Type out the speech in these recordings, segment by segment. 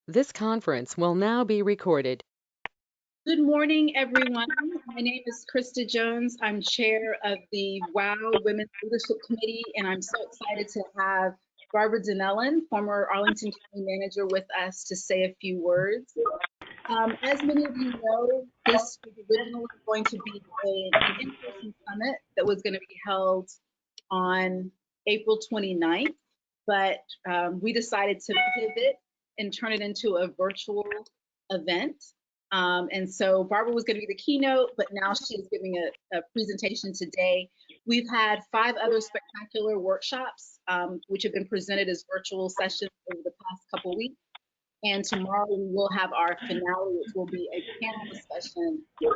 This conference will now be recorded. Good morning, everyone. My name is Krista Jones. I'm chair of the WOW Women's Leadership Committee, and I'm so excited to have Barbara Donnellan, former Arlington County Manager, with us to say a few words. As many of you know, this was originally going to be an in-person summit that was going to be held on April 29th, but we decided to pivot and turn it into a virtual event. And so Barbara was going to be the keynote, but now she is giving a presentation today. We've had 5 other spectacular workshops, which have been presented as virtual sessions over the past couple weeks. And tomorrow we will have our finale, which will be a panel discussion. So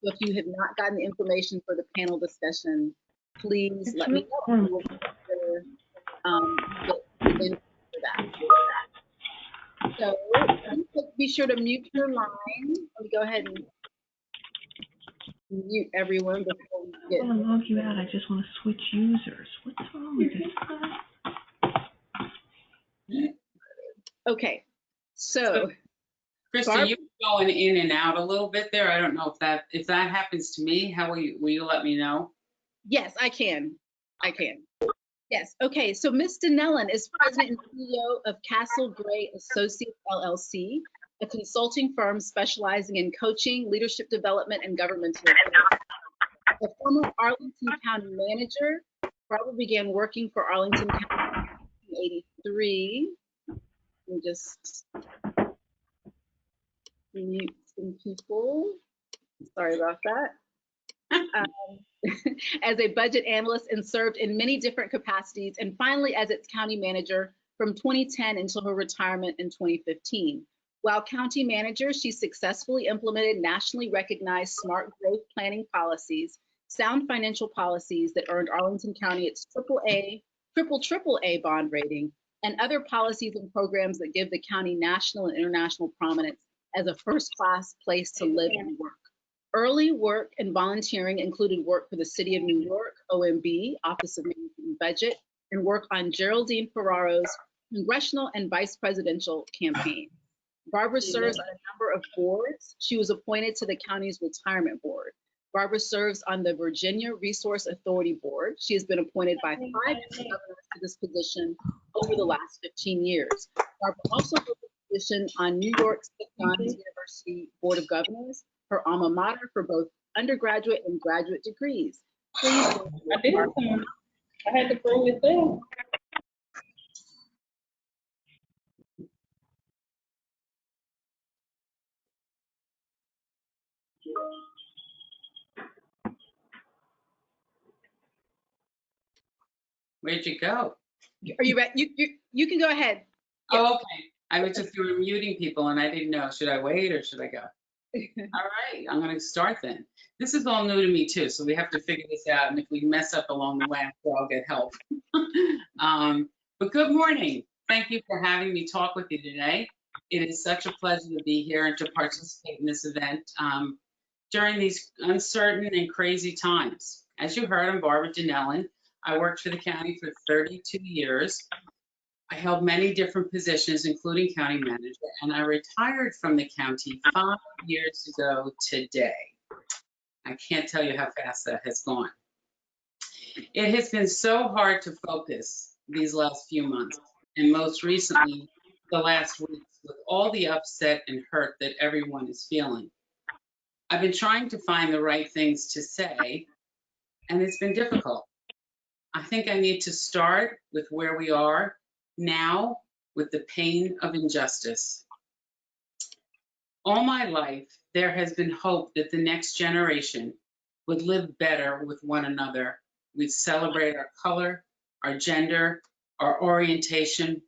if you have not gotten the information for the panel discussion, please let me know. We will consider, get in for that. So be sure to mute your line. Let me go ahead and mute everyone before we get. I want to log you out. I just want to switch users. What's wrong with this? Okay, so Krista, you're going in and out a little bit there. I don't know if that happens to me. How will you let me know? Yes, I can. Yes. Okay. So Ms. Donnellan is president and CEO of Castle Gray Associates LLC, a consulting firm specializing in coaching, leadership development, and governmental affairs. A former Arlington County manager, Barbara began working for Arlington County in 1983. Let me just mute some people. Sorry about that. As a budget analyst and served in many different capacities, and finally as its county manager from 2010 until her retirement in 2015. While county manager, she successfully implemented nationally recognized smart growth planning policies, sound financial policies that earned Arlington County its triple A bond rating, and other policies and programs that give the county national and international prominence as a first-class place to live and work. Early work and volunteering included work for the City of New York, OMB, Office of Management and Budget, and work on Geraldine Ferraro's congressional and vice presidential campaign. Barbara serves on a number of boards. She was appointed to the county's retirement board. Barbara serves on the Virginia Resource Authority Board. She has been appointed by 5 governors to this position over the last 15 years. Barbara also holds a position on New York State University Board of Governors, her alma mater for both undergraduate and graduate degrees. Please. I had to bring it down. Where'd you go? Are you ready? You can go ahead. Yes. Oh, okay. I was just muting people and I didn't know. Should I wait or should I go? All right, I'm going to start then. This is all new to me too, so we have to figure this out. And if we mess up along the way, I'll get help. But good morning. Thank you for having me talk with you today. It is such a pleasure to be here and to participate in this event during these uncertain and crazy times. As you heard, I'm Barbara Donnellan. I worked for the county for 32 years. I held many different positions, including county manager, and I retired from the county 5 years ago today. I can't tell you how fast that has gone. It has been so hard to focus these last few months, and most recently, the last weeks, with all the upset and hurt that everyone is feeling. I've been trying to find the right things to say, and it's been difficult. I think I need to start with where we are now with the pain of injustice. All my life, there has been hope that the next generation would live better with one another. We'd celebrate our color, our gender, our orientation.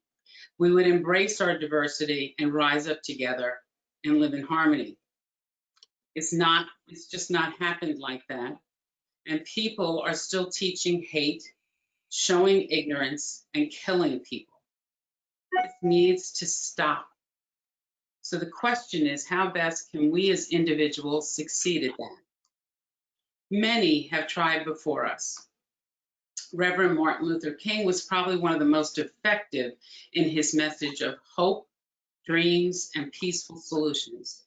We would embrace our diversity and rise up together and live in harmony. It's just not happened like that. And people are still teaching hate, showing ignorance, and killing people. It needs to stop. So the question is, how best can we as individuals succeed at that? Many have tried before us. Reverend Martin Luther King was probably one of the most effective in his message of hope dreams, and peaceful solutions.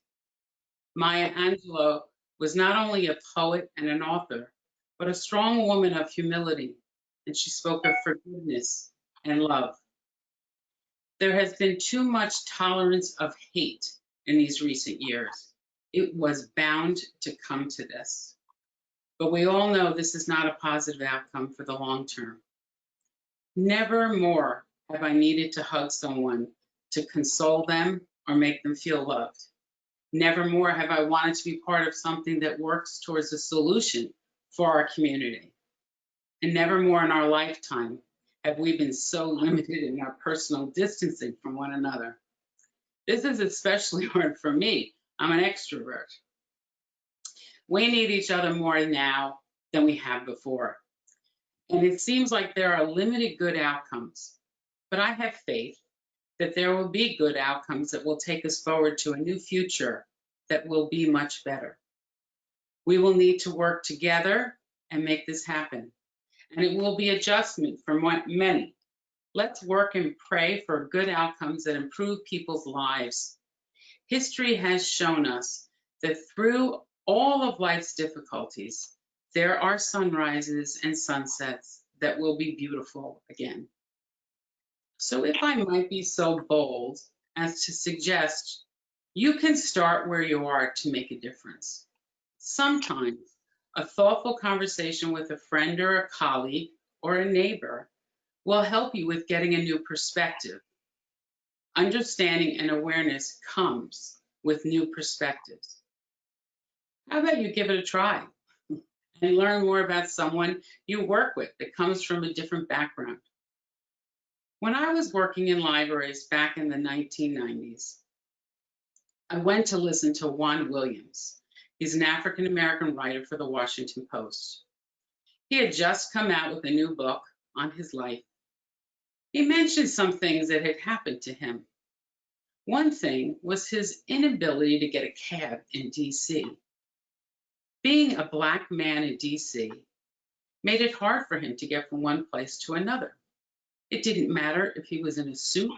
Maya Angelou was not only a poet and an author, but a strong woman of humility, and she spoke of forgiveness and love. There has been too much tolerance of hate in these recent years. It was bound to come to this. But we all know this is not a positive outcome for the long term. Never more have I needed to hug someone to console them or make them feel loved. Never more have I wanted to be part of something that works towards a solution for our community. And never more in our lifetime have we been so limited in our personal distancing from one another. This is especially hard for me. I'm an extrovert. We need each other more now than we have before. And it seems like there are limited good outcomes, but I have faith that there will be good outcomes that will take us forward to a new future that will be much better. We will need to work together and make this happen. And it will be adjustment for many. Let's work and pray for good outcomes that improve people's lives. History has shown us that through all of life's difficulties, there are sunrises and sunsets that will be beautiful again. So if I might be so bold as to suggest, you can start where you are to make a difference. Sometimes a thoughtful conversation with a friend or a colleague or a neighbor will help you with getting a new perspective. Understanding and awareness comes with new perspectives. How about you give it a try and learn more about someone you work with that comes from a different background? When I was working in libraries back in the 1990s, I went to listen to Juan Williams. He's an African-American writer for the Washington Post. He had just come out with a new book on his life. He mentioned some things that had happened to him. One thing was his inability to get a cab in DC. Being a Black man in DC made it hard for him to get from one place to another. It didn't matter if he was in a suit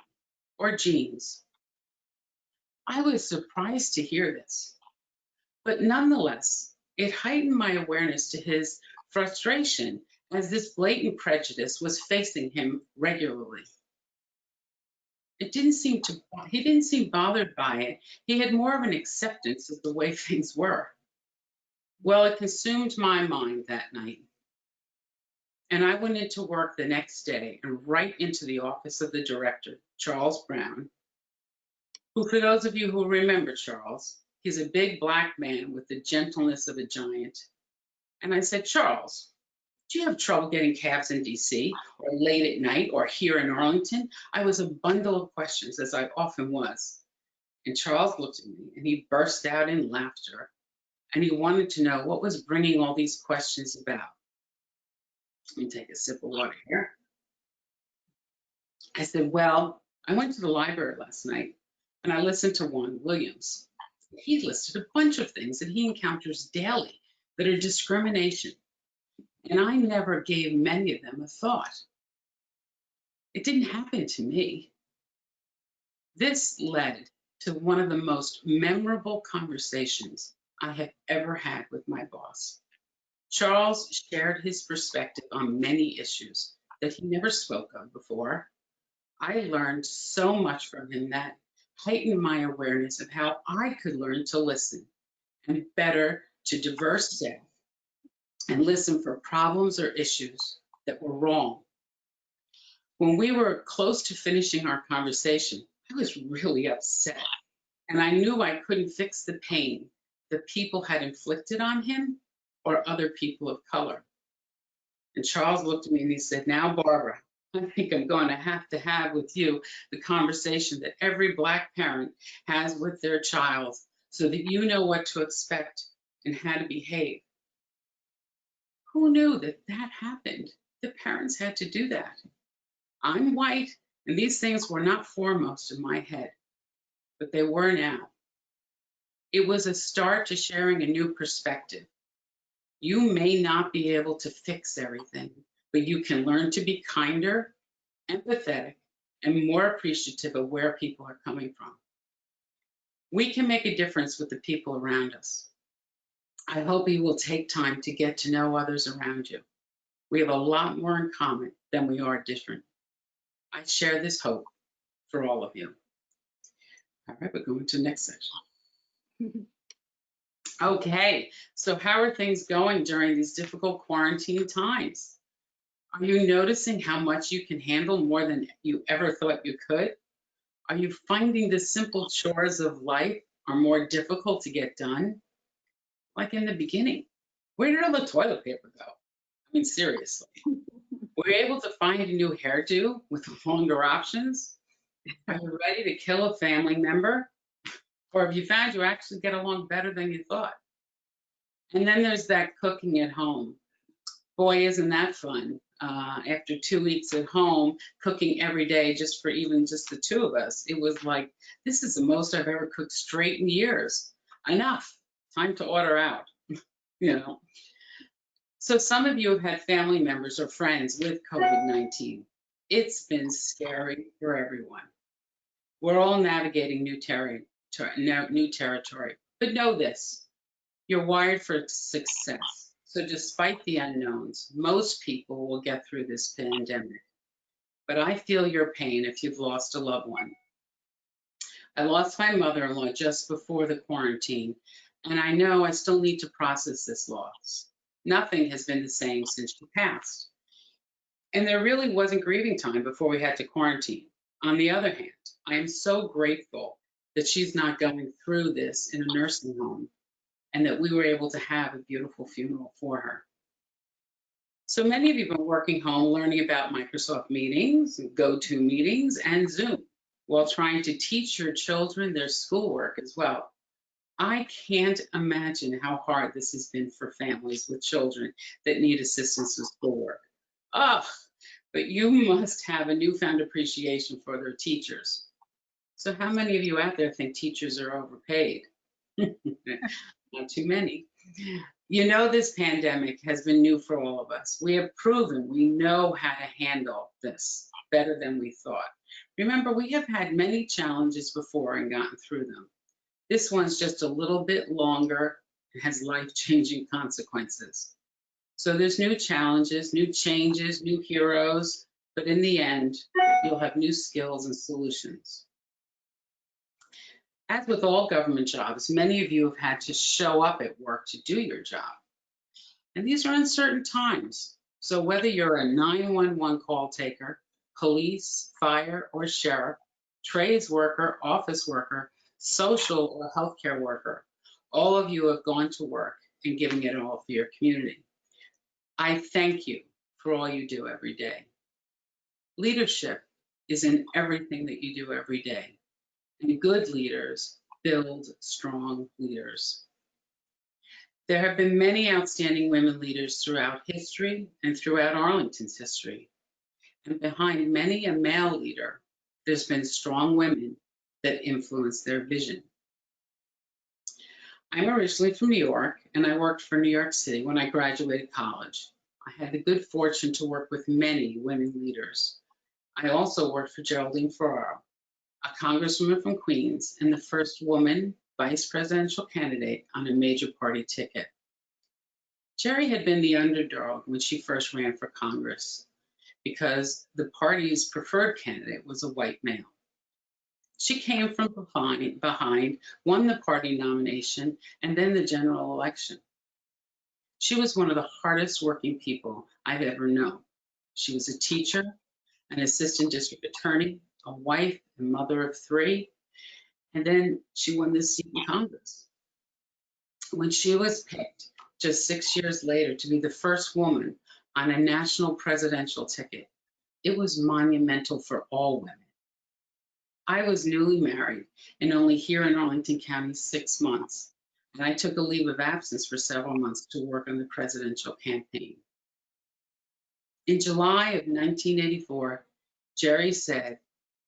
or jeans. I was surprised to hear this, but nonetheless, it heightened my awareness to his frustration as this blatant prejudice was facing him regularly. He didn't seem bothered by it. He had more of an acceptance of the way things were. Well, it consumed my mind that night. And I went into work the next day and right into the office of the director, Charles Brown, who, for those of you who remember Charles, he's a big Black man with the gentleness of a giant. And I said, Charles, do you have trouble getting cabs in DC or late at night or here in Arlington? I was a bundle of questions, as I often was. And Charles looked at me and he burst out in laughter. And he wanted to know what was bringing all these questions about. Let me take a sip of water here. I said, well, I went to the library last night and I listened to Juan Williams. He listed a bunch of things that he encounters daily that are discrimination. And I never gave many of them a thought. It didn't happen to me. This led to one of the most memorable conversations I have ever had with my boss. Charles shared his perspective on many issues that he never spoke of before. I learned so much from him that heightened my awareness of how I could learn to listen and better to diverse staff and listen for problems or issues that were wrong. When we were close to finishing our conversation, I was really upset, and I knew I couldn't fix the pain that people had inflicted on him or other people of color. And Charles looked at me and he said, now, Barbara, I think I'm going to have with you the conversation that every Black parent has with their child so that you know what to expect and how to behave. Who knew that that happened? The parents had to do that. I'm white, and these things were not foremost in my head, but they were now. It was a start to sharing a new perspective. You may not be able to fix everything, but you can learn to be kinder, empathetic, and more appreciative of where people are coming from. We can make a difference with the people around us. I hope you will take time to get to know others around you. We have a lot more in common than we are different. I share this hope for all of you. All right, we're going to the next section. Okay, so how are things going during these difficult quarantine times? Are you noticing how much you can handle more than you ever thought you could? Are you finding the simple chores of life are more difficult to get done? Like in the beginning, where did all the toilet paper go? I mean, seriously. Were you able to find a new hairdo with longer options? Are you ready to kill a family member? Or have you found you actually get along better than you thought? And then there's that cooking at home. Boy, isn't that fun. After 2 weeks at home, cooking every day just for even just the two of us, it was like, this is the most I've ever cooked straight in years. Enough. Time to order out, you know. So some of you have had family members or friends with COVID-19. It's been scary for everyone. We're all navigating new territory, but know this, you're wired for success. So despite the unknowns, most people will get through this pandemic. But I feel your pain if you've lost a loved one. I lost my mother-in-law just before the quarantine, and I know I still need to process this loss. Nothing has been the same since she passed. And there really wasn't grieving time before we had to quarantine. On the other hand, I am so grateful that she's not going through this in a nursing home and that we were able to have a beautiful funeral for her. So many of you have been working home learning about Microsoft Meetings, GoToMeetings, and Zoom while trying to teach your children their schoolwork as well. I can't imagine how hard this has been for families with children that need assistance with schoolwork. Ugh, but you must have a newfound appreciation for their teachers. So how many of you out there think teachers are overpaid? Not too many. You know, this pandemic has been new for all of us. We have proven we know how to handle this better than we thought. Remember, we have had many challenges before and gotten through them. This one's just a little bit longer and has life-changing consequences. So there's new challenges, new changes, new heroes, but in the end, you'll have new skills and solutions. As with all government jobs, many of you have had to show up at work to do your job. And these are uncertain times. So whether you're a 911 call taker, police, fire, or sheriff, trades worker, office worker, social or healthcare worker, all of you have gone to work and given it all for your community. I thank you for all you do every day. Leadership is in everything that you do every day. And good leaders build strong leaders. There have been many outstanding women leaders throughout history and throughout Arlington's history. And behind many a male leader, there's been strong women that influence their vision. I'm originally from New York, and I worked for New York City when I graduated college. I had the good fortune to work with many women leaders. I also worked for Geraldine Ferraro, a congresswoman from Queens and the first woman vice presidential candidate on a major party ticket. Jerry had been the underdog when she first ran for Congress because the party's preferred candidate was a white male. She came from behind, won the party nomination, and then the general election. She was one of the hardest working people I've ever known. She was a teacher, an assistant district attorney, a wife and mother of 3, and then she won this seat in Congress. When she was picked just 6 years later to be the first woman on a national presidential ticket, it was monumental for all women. I was newly married and only here in Arlington County 6 months, and I took a leave of absence for several months to work on the presidential campaign. In July of 1984, Jerry said,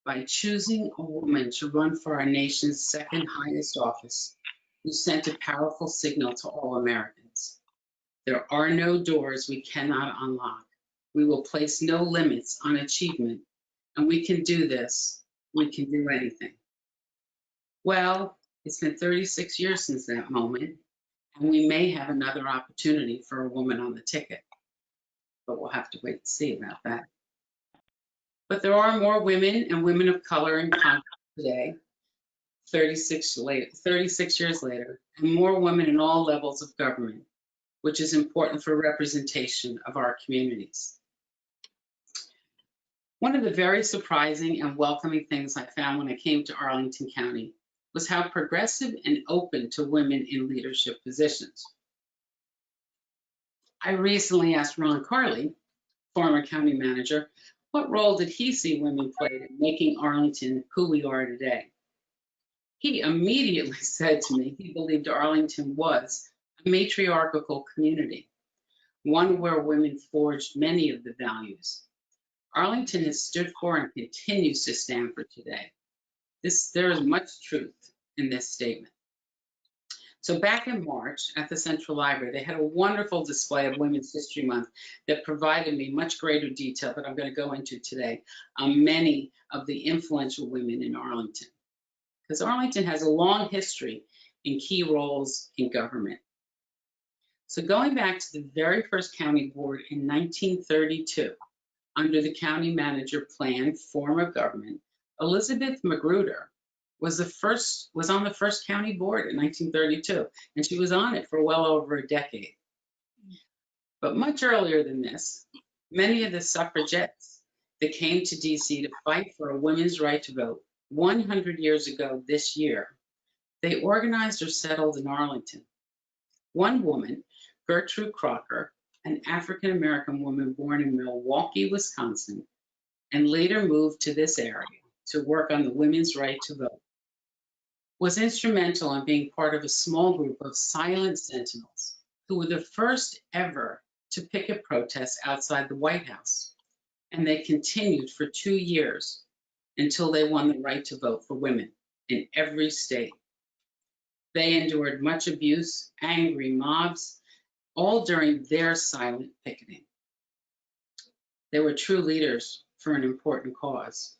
by choosing a woman to run for our nation's second highest office, you sent a powerful signal to all Americans. There are no doors we cannot unlock. We will place no limits on achievement, and we can do this. We can do anything. Well, It's been 36 years since that moment, and we may have another opportunity for a woman on the ticket, but we'll have to wait and see about that. But there are more women and women of color in Congress today, 36 years later, and more women in all levels of government, which is important for representation of our communities. One of the very surprising and welcoming things I found when I came to Arlington County was how progressive and open to women in leadership positions. I recently asked Ron Carley, former county manager, what role did he see women played in making Arlington who we are today? He immediately said to me he believed Arlington was a matriarchal community, one where women forged many of the values Arlington has stood for and continues to stand for today. There is much truth in this statement. So back in March at the Central Library, they had a wonderful display of Women's History Month that provided me much greater detail that I'm going to go into today on many of the influential women in Arlington. Because Arlington has a long history in key roles in government. So going back to the very first county board in 1932, under the county manager plan form of government, Elizabeth Magruder was on the first county board in 1932, and she was on it for well over a decade. But much earlier than this, many of the suffragettes that came to DC to fight for a women's right to vote 100 years ago this year, they organized or settled in Arlington. One woman, Gertrude Crocker, an African-American woman born in Milwaukee, Wisconsin, and later moved to this area to work on the women's right to vote, was instrumental in being part of a small group of silent sentinels who were the first ever to picket protests outside the White House. And they continued for 2 years until they won the right to vote for women in every state. They endured much abuse, angry mobs, all during their silent picketing. They were true leaders for an important cause.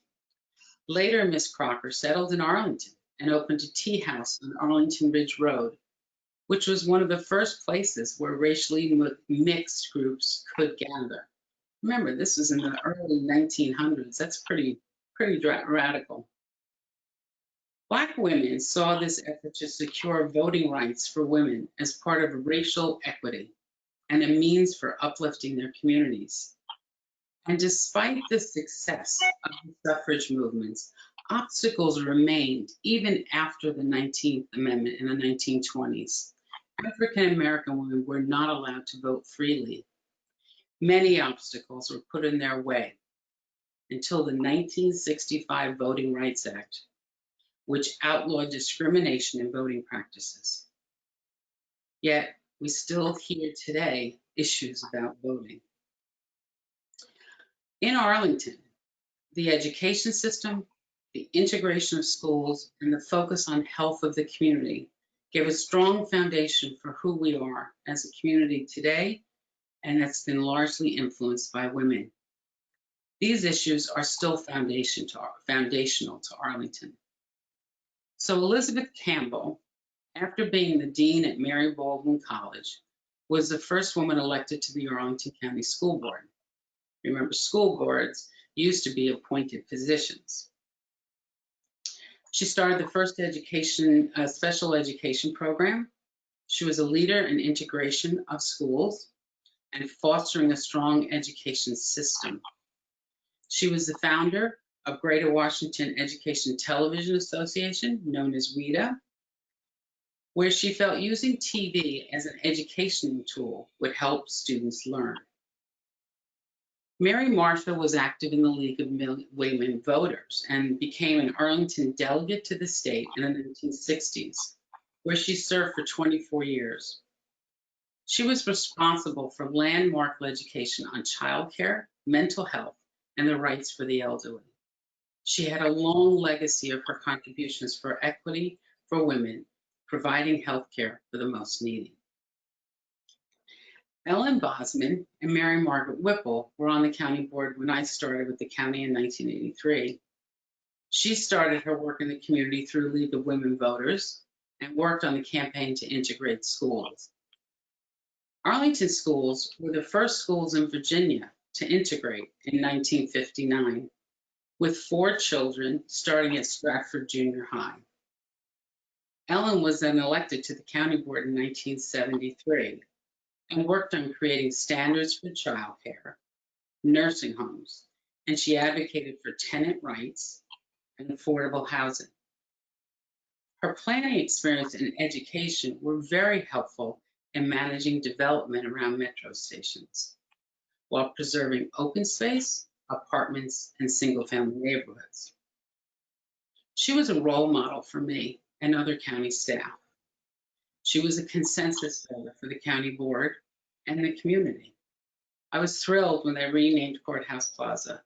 Later, Miss Crocker settled in Arlington and opened a tea house on Arlington Ridge Road, which was one of the first places where racially mixed groups could gather. Remember, this was in the early 1900s. That's pretty radical. Black women saw this effort to secure voting rights for women as part of racial equity and a means for uplifting their communities. And despite the success of the suffrage movements, obstacles remained even after the 19th Amendment in the 1920s. African American women were not allowed to vote freely. Many obstacles were put in their way until the 1965 Voting Rights Act, which outlawed discrimination in voting practices. Yet, we still hear today issues about voting. In Arlington, the education system, the integration of schools, and the focus on health of the community gave a strong foundation for who we are as a community today, and that's been largely influenced by women. These issues are still foundational to Arlington. So Elizabeth Campbell, after being the dean at Mary Baldwin College, was the first woman elected to the Arlington County School Board. Remember, school boards used to be appointed positions. She started the first special education program. She was a leader in integration of schools and fostering a strong education system. She was the founder of Greater Washington Education Television Association, known as WETA, where she felt using TV as an educational tool would help students learn. Mary Marshall was active in the League of Women Voters and became an Arlington delegate to the state in the 1960s, where she served for 24 years. She was responsible for landmark legislation on childcare, mental health, and the rights for the elderly. She had a long legacy of her contributions for equity for women, providing health care for the most needy. Ellen Bosman and Mary Margaret Whipple were on the county board when I started with the county in 1983. She started her work in the community through League of Women Voters, and worked on the campaign to integrate schools. Arlington schools were the first schools in Virginia to integrate in 1959, with 4 children starting at Stratford Junior High. Ellen was then elected to the county board in 1973 and worked on creating standards for childcare, nursing homes, and she advocated for tenant rights and affordable housing. Her planning experience and education were very helpful in managing development around metro stations, while preserving open space, apartments, and single-family neighborhoods. She was a role model for me and other county staff. She was a consensus builder for the county board and the community. I was thrilled when they renamed Courthouse Plaza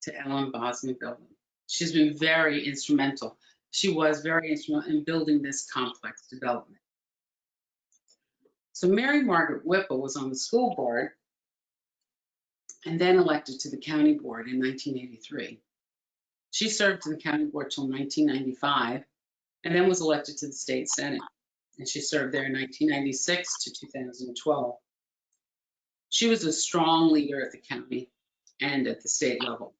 to Ellen Bosman Building. She's been very instrumental. She was very instrumental in building this complex development. So Mary Margaret Whipple was on the school board and then elected to the county board in 1983. She served in the county board till 1995 and then was elected to the state senate. And she served there in 1996 to 2012. She was a strong leader at the county and at the state level.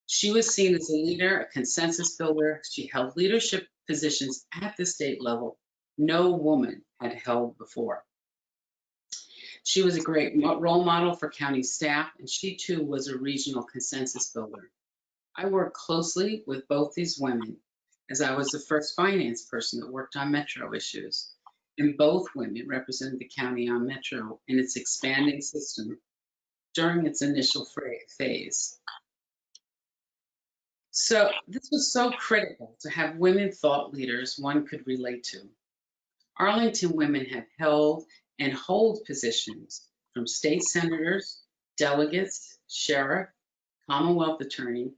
She was seen as a leader, a consensus builder. She held leadership positions at the state level no woman had held before. She was a great role model for county staff, and she too was a regional consensus builder. I worked closely with both these women as I was the first finance person that worked on metro issues, and both women represented the county on metro in its expanding system during its initial phase. So this was so critical to have women thought leaders one could relate to. Arlington women have held and hold positions from state senators, delegates, sheriff, Commonwealth attorney,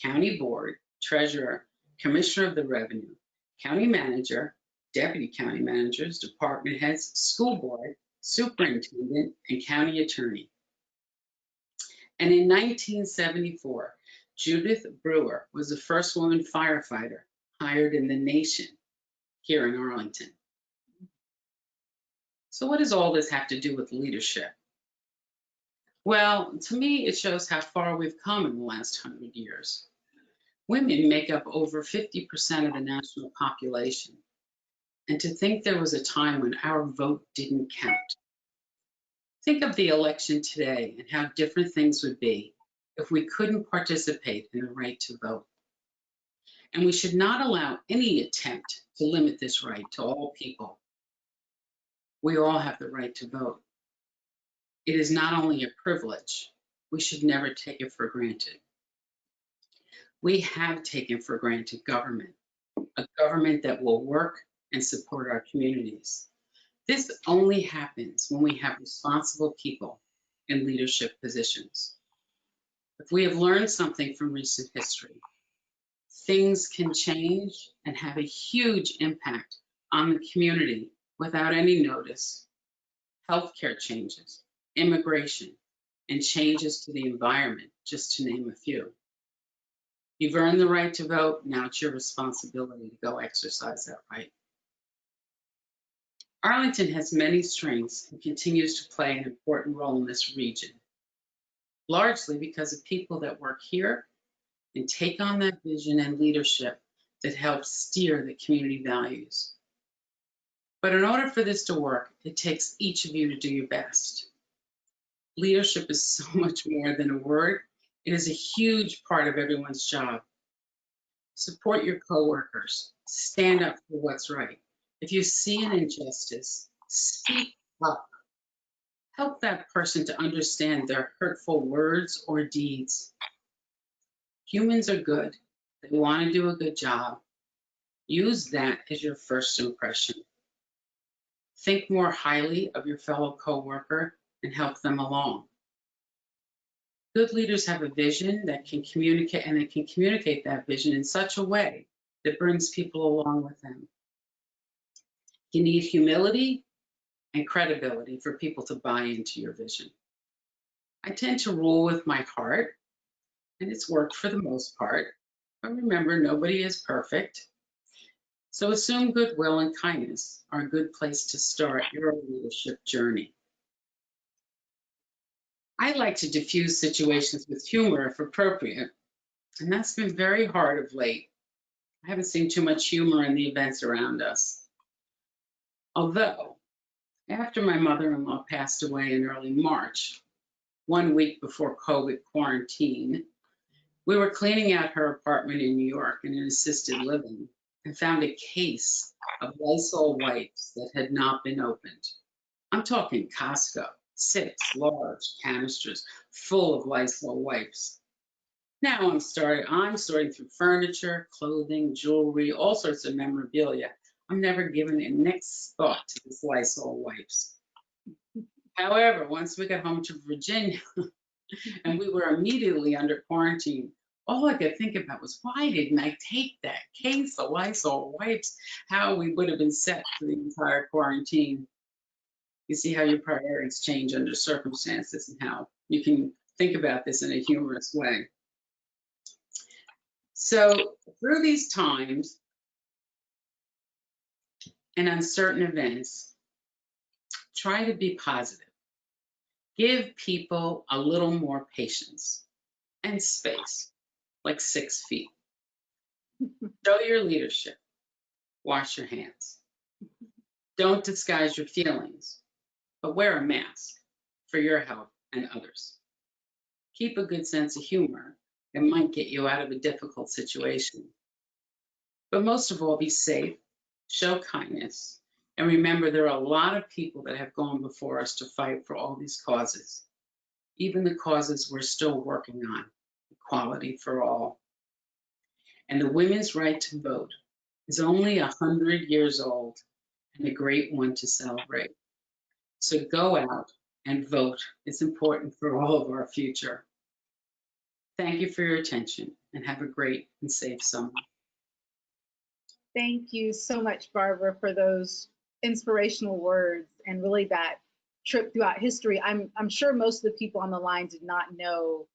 county board, treasurer, commissioner of the revenue, county manager, deputy county managers, department heads, school board, superintendent, and county attorney. And in 1974, Judith Brewer was the first woman firefighter hired in the nation here in Arlington. So what does all this have to do with leadership? Well, to me, it shows how far we've come in the last 100 years. Women make up over 50% of the national population. And to think there was a time when our vote didn't count. Think of the election today and how different things would be if we couldn't participate in the right to vote. And we should not allow any attempt to limit this right to all people. We all have the right to vote. It is not only a privilege, we should never take it for granted. We have taken for granted government, a government that will work and support our communities. This only happens when we have responsible people in leadership positions. If we have learned something from recent history, things can change and have a huge impact on the community without any notice. Healthcare changes, immigration, and changes to the environment, just to name a few. You've earned the right to vote, now it's your responsibility to go exercise that right. Arlington has many strengths and continues to play an important role in this region, largely because of people that work here and take on that vision and leadership that helps steer the community values. But in order for this to work, it takes each of you to do your best. Leadership is so much more than a word. It is a huge part of everyone's job. Support your coworkers. Stand up for what's right. If you see an injustice, speak up. Help that person to understand their hurtful words or deeds. Humans are good. They want to do a good job. Use that as your first impression. Think more highly of your fellow coworker and help them along. Good leaders have a vision that can communicate, and they can communicate that vision in such a way that brings people along with them. You need humility and credibility for people to buy into your vision. I tend to rule with my heart, and it's worked for the most part. But remember, nobody is perfect. So assume goodwill and kindness are a good place to start your leadership journey. I like to diffuse situations with humor if appropriate, and that's been very hard of late. I haven't seen too much humor in the events around us. Although, after my mother-in-law passed away in early March, 1 week before COVID quarantine, we were cleaning out her apartment in New York in an assisted living and found a case of Lysol wipes that had not been opened. I'm talking Costco, 6 large canisters full of Lysol wipes. Now I'm sorting through furniture, clothing, jewelry, all sorts of memorabilia. I'm never given a next thought to this Lysol wipes. However, once we got home to Virginia and we were immediately under quarantine, all I could think about was, why didn't I take that case of Lysol wipes? How we would have been set for the entire quarantine. You see how your priorities change under circumstances and how you can think about this in a humorous way. So through these times and uncertain events, try to be positive. Give people a little more patience and space, like 6 feet. Show your leadership. Wash your hands. Don't disguise your feelings, but wear a mask for your health and others. Keep a good sense of humor. It might get you out of a difficult situation. But most of all, be safe, show kindness, and remember there are a lot of people that have gone before us to fight for all these causes, even the causes we're still working on, equality for all. And the women's right to vote is only 100 years old and a great one to celebrate. So go out and vote. It's important for all of our future. Thank you for your attention and have a great and safe summer. Thank you so much, Barbara, for those inspirational words and really that trip throughout history. I'm sure most of the people on the line did not know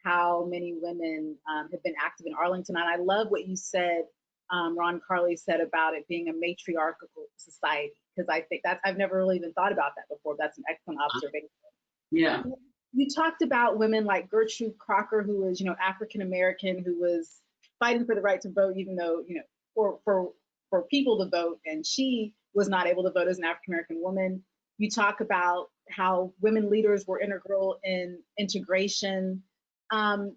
how many women have been active in Arlington. And I love what you said, Ron Carley said about it being a matriarchal society, because I think that I've never really even thought about that before. That's an excellent observation. Yeah. You talked about women like Gertrude Crocker, who was, African American, who was fighting for the right to vote, even though, for people to vote, and she was not able to vote as an African American woman. You talk about how women leaders were integral in integration. Do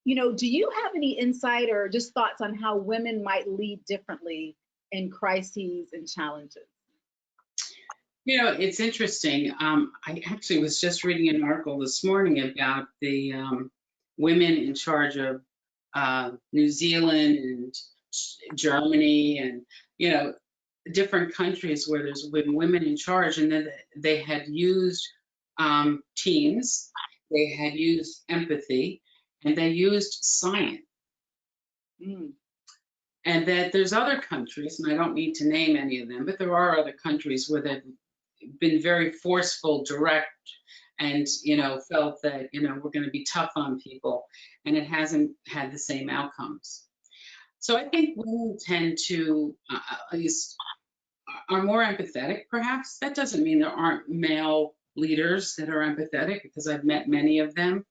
you have any insight or just thoughts on how women might lead differently in crises and challenges? It's interesting. I actually was just reading an article this morning about the women in charge of New Zealand and Germany and, different countries where there's been women in charge, and then they had used teams, they had used empathy, and they used science. And that there's other countries, and I don't need to name any of them, but there are other countries where they've been very forceful, direct, and felt that we're going to be tough on people, and it hasn't had the same outcomes. So I think women tend to, at least, are more empathetic, perhaps. That doesn't mean there aren't male leaders that are empathetic, because I've met many of them.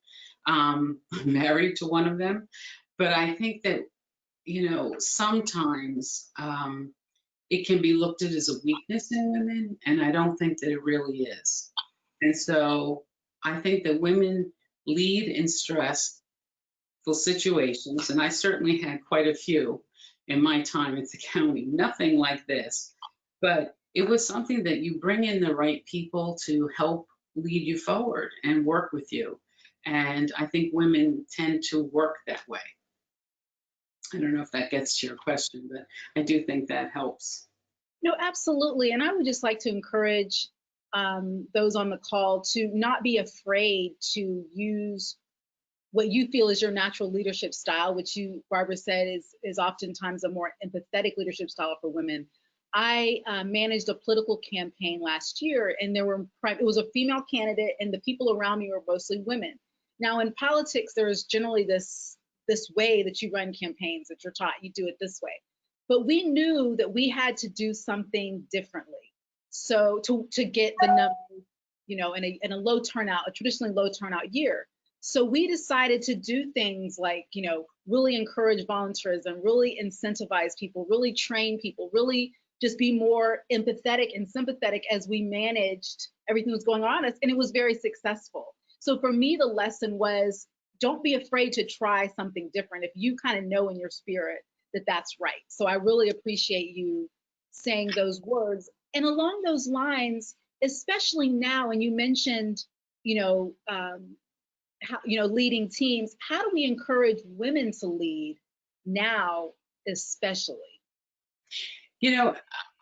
I'm married to one of them, but I think that sometimes it can be looked at as a weakness in women, and I don't think that it really is. And so I think that women lead in stressful situations, and I certainly had quite a few in my time at the county. Nothing like this, but it was something that you bring in the right people to help lead you forward and work with you. And I think women tend to work that way. I don't know if that gets to your question, but I do think that helps. No, absolutely. And I would just like to encourage those on the call to not be afraid to use what you feel is your natural leadership style, which you, Barbara, said is oftentimes a more empathetic leadership style for women. I managed a political campaign last year, and it was a female candidate, and the people around me were mostly women. Now, in politics, there is generally this way that you run campaigns, that you're taught you do it this way. but we knew that we had to do something differently. So to get the numbers, in a low turnout, a traditionally low turnout year. So we decided to do things like, really encourage volunteerism, really incentivize people, really train people, really just be more empathetic and sympathetic as we managed everything that was going on. And it was very successful. So for me, the lesson was, don't be afraid to try something different if you kind of know in your spirit that that's right. So I really appreciate you saying those words. And along those lines, especially now, and you mentioned, how, leading teams, how do we encourage women to lead now, especially? You know,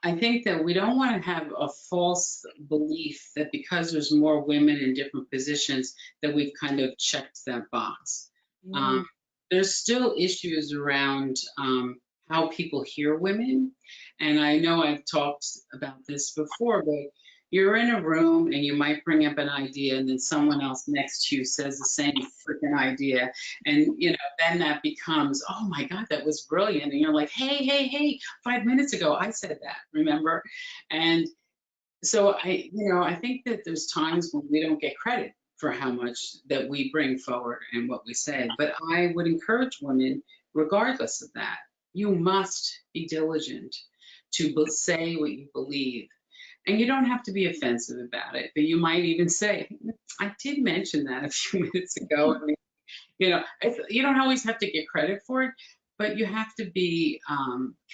I think that we don't want to have a false belief that because there's more women in different positions that we've kind of checked that box. Mm, There's still issues around how people hear women. And I know I've talked about this before, but you're in a room and you might bring up an idea and then someone else next to you says the same freaking idea. And, then that becomes, oh my God, that was brilliant. And you're like, hey, 5 minutes ago, I said that, remember? And so I think that there's times when we don't get credit for how much that we bring forward and what we say. But I would encourage women, regardless of that, you must be diligent to say what you believe. And you don't have to be offensive about it, but you might even say, I did mention that a few minutes ago. I mean, you don't always have to get credit for it, but you have to be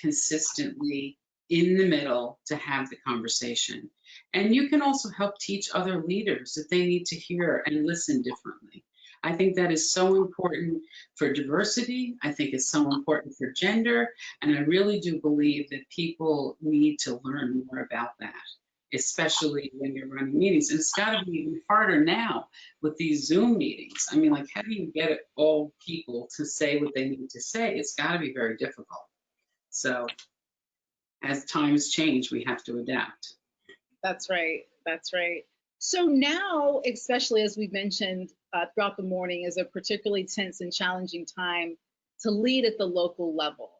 consistently in the middle to have the conversation. And you can also help teach other leaders that they need to hear and listen differently. I think that is so important for diversity. I think it's so important for gender. And I really do believe that people need to learn more about that, especially when you're running meetings. And it's got to be even harder now with these Zoom meetings. I mean, like, how do you get all people to say what they need to say? It's got to be very difficult. So as times change, we have to adapt. that's right. That's right. So now, especially as we've mentioned throughout the morning, is a particularly tense and challenging time to lead at the local level.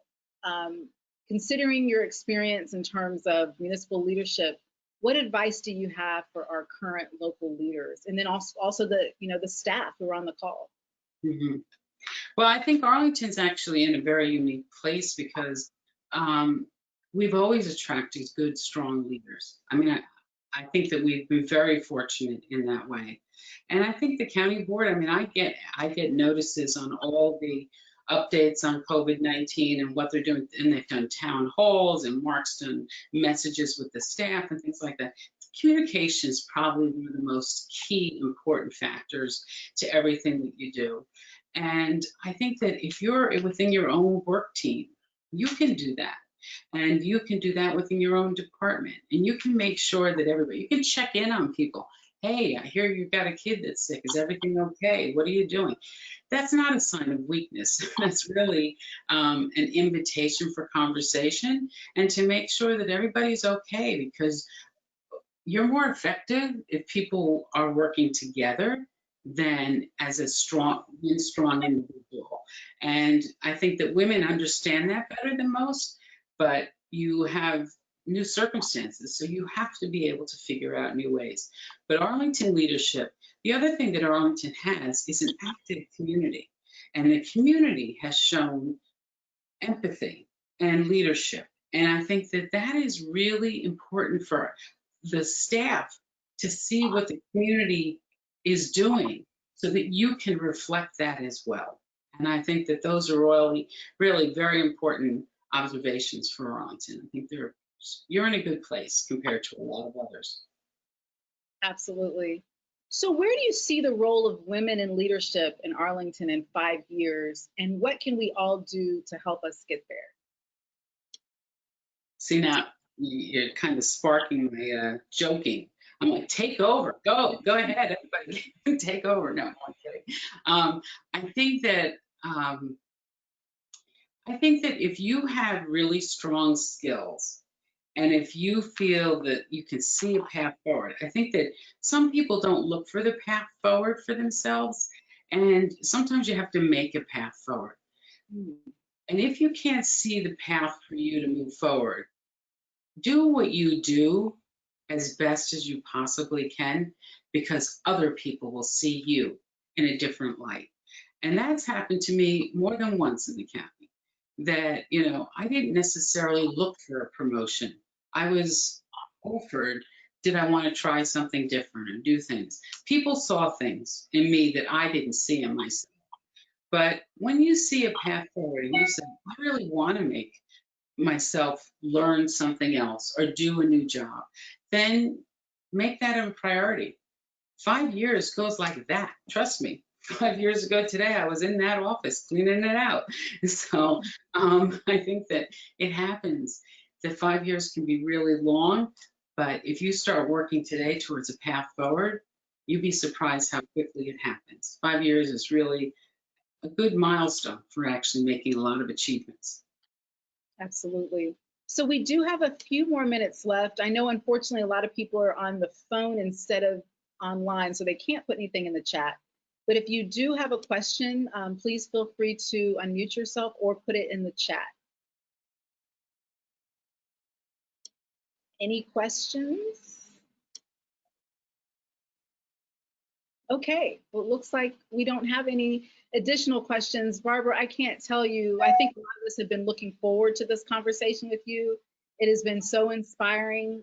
Considering your experience in terms of municipal leadership, what advice do you have for our current local leaders, and then also the staff who are on the call? Mhm. Well, I think Arlington's actually in a very unique place because we've always attracted good, strong leaders. I mean, I think that we've been very fortunate in that way. And I think the county board, I mean, I get notices on all the updates on COVID-19 and what they're doing. And they've done town halls and Mark's done messages with the staff and things like that. Communication is probably one of the most key important factors to everything that you do. And I think that if you're within your own work team, you can do that. And you can do that within your own department. And you can make sure that you can check in on people. Hey, I hear you've got a kid that's sick. Is everything okay? What are you doing? That's not a sign of weakness. That's really an invitation for conversation and to make sure that everybody's okay, because you're more effective if people are working together than as a strong individual. And I think that women understand that better than most, but you have new circumstances, so you have to be able to figure out new ways. But Arlington leadership, the other thing that Arlington has is an active community, and the community has shown empathy and leadership. And I think that that is really important for the staff to see what the community is doing so that you can reflect that as well. And I think that those are really very important observations for Arlington. I think you're in a good place compared to a lot of others. Absolutely. So where do you see the role of women in leadership in Arlington in 5 years, and what can we all do to help us get there? See, now you're kind of sparking my joking. I'm like, take over, go ahead, everybody, take over. No, I'm kidding. I think that if you have really strong skills, and if you feel that you can see a path forward, I think that some people don't look for the path forward for themselves, and sometimes you have to make a path forward. And if you can't see the path for you to move forward, do what you do as best as you possibly can, because other people will see you in a different light. And that's happened to me more than once in the county, that, I didn't necessarily look for a promotion. I was offered, did I want to try something different and do things? People saw things in me that I didn't see in myself. But when you see a path forward and you say, I really want to make myself learn something else or do a new job, then make that a priority. 5 years goes like that. Trust me. 5 years ago today, I was in that office cleaning it out. So I think that it happens. That 5 years can be really long, but if you start working today towards a path forward, you'd be surprised how quickly it happens. 5 years is really a good milestone for actually making a lot of achievements. Absolutely. So we do have a few more minutes left. I know, unfortunately, a lot of people are on the phone instead of online, so they can't put anything in the chat. But if you do have a question, please feel free to unmute yourself or put it in the chat. Any questions? Okay, well, it looks like we don't have any additional questions. Barbara, I can't tell you, I think a lot of us have been looking forward to this conversation with you. It has been so inspiring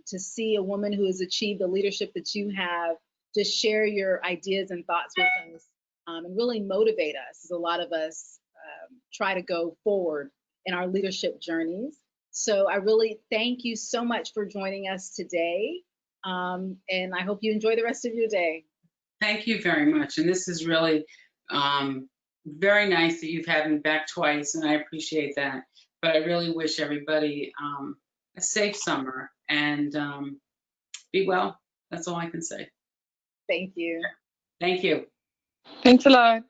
to see a woman who has achieved the leadership that you have just share your ideas and thoughts with us and really motivate us as a lot of us try to go forward in our leadership journeys. So I really thank you so much for joining us today. And I hope you enjoy the rest of your day. Thank you very much. And this is really very nice that you've had me back twice, and I appreciate that. But I really wish everybody a safe summer and be well. That's all I can say. Thank you. Thank you. Thanks a lot.